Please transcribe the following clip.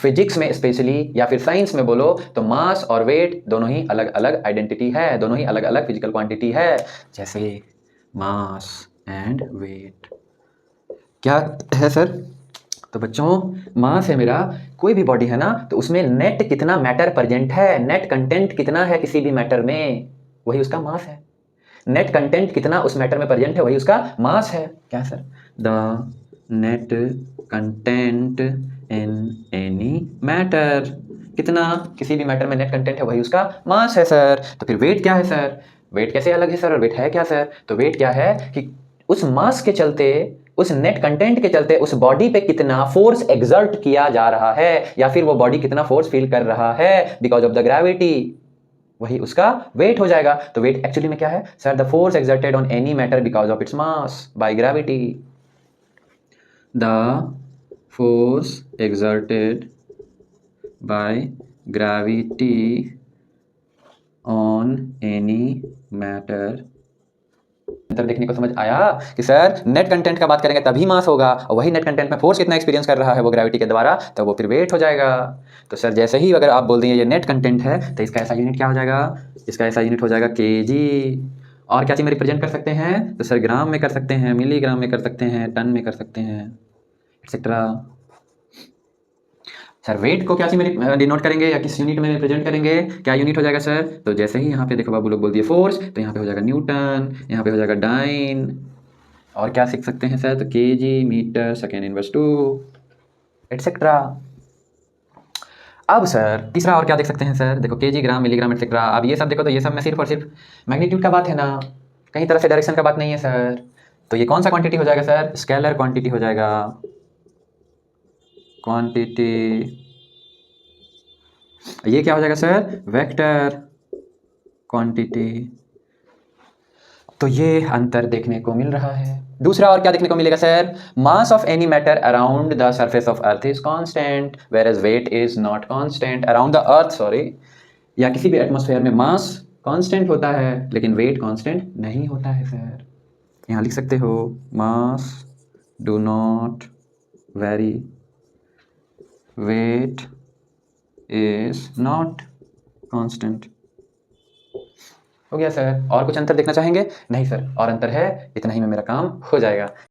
Physics में specially या फिर साइंस में बोलो तो मास और वेट दोनों ही अलग अलग आइडेंटिटी है, दोनों ही अलग अलग फिजिकल क्वांटिटी है। जैसे मास एंड वेट क्या है सर? तो बच्चों मास है मेरा, कोई भी बॉडी है ना तो उसमें नेट कितना मैटर प्रेजेंट है, नेट कंटेंट कितना है किसी भी मैटर में, वही उसका मास है। नेट कंटेंट कितना उस मैटर में प्रेजेंट है वही उसका मास है। क्या sir? The net content in any matter, कितना किसी भी मैटर में नेट कंटेंट है वही उसका मास है सर। तो फिर वेट क्या है सर? वेट कैसे अलग है सर और वेट है क्या सर? तो वेट क्या है कि उस मास के चलते, उस नेट कंटेंट के चलते उस बॉडी पे कितना फोर्स एक्सर्ट किया जा रहा है या फिर वो बॉडी कितना फोर्स फील कर रहा है बिकॉज ऑफ द ग्रेविटी, वही उसका वेट हो जाएगा। तो वेट एक्चुअली में क्या है sir? The force exerted on any matter because of its mass by gravity. The force exerted by gravity on any matter. अंतर देखने को समझ आया कि सर नेट कंटेंट का बात करेंगे तभी मास होगा और वही नेट कंटेंट में फोर्स कितना एक्सपीरियंस कर रहा है वो ग्रेविटी के द्वारा, तो वो फिर वेट हो जाएगा। तो सर जैसे ही अगर आप बोल देंगे ये नेट कंटेंट है तो इसका ऐसा यूनिट क्या हो जाएगा? इसका ऐसा यूनिट हो जाएगा केजी। और क्या चीज़ में रिप्रेजेंट कर सकते हैं? तो सर ग्राम में कर सकते हैं, मिलीग्राम में कर सकते हैं, टन में कर सकते हैं, एक्सेट्रा। सर वेट को क्या चीज़ में डिनोट करेंगे या किस यूनिट में रिप्रेजेंट करेंगे? क्या यूनिट हो जाएगा सर? तो जैसे ही यहाँ पे देखो बाबू लोग बोल दिए फोर्स, तो यहाँ पे हो जाएगा न्यूटन, यहाँ पे हो जाएगा डाइन, और क्या सीख सकते हैं सर? तो KG, metre, second inverse 2, etcetera. अब सर तीसरा और क्या देख सकते हैं सर? देखो केजी, ग्राम, मिलीग्राम, एटसेट्रा। अब ये सब देखो तो ये सब में सिर्फ और सिर्फ मैग्नीट्यूड का बात है ना, कहीं तरह से डायरेक्शन का बात नहीं है सर। तो ये कौन सा क्वांटिटी हो जाएगा सर? स्केलर क्वांटिटी हो जाएगा, क्वांटिटी। ये क्या हो जाएगा सर? Vector quantity. तो ये अंतर देखने को मिल रहा है। दूसरा और क्या देखने को मिलेगा sir? Mass of any matter around the surface of earth is constant where as weight is not constant around the earth, sorry, या किसी भी एटमॉस्फेयर में मास कांस्टेंट होता है लेकिन वेट कांस्टेंट नहीं होता है सर। यहाँ लिख सकते हो mass do not vary, weight is not constant. हो गया सर। और कुछ अंतर देखना चाहेंगे? नहीं सर, और अंतर है, इतना ही में मेरा काम हो जाएगा।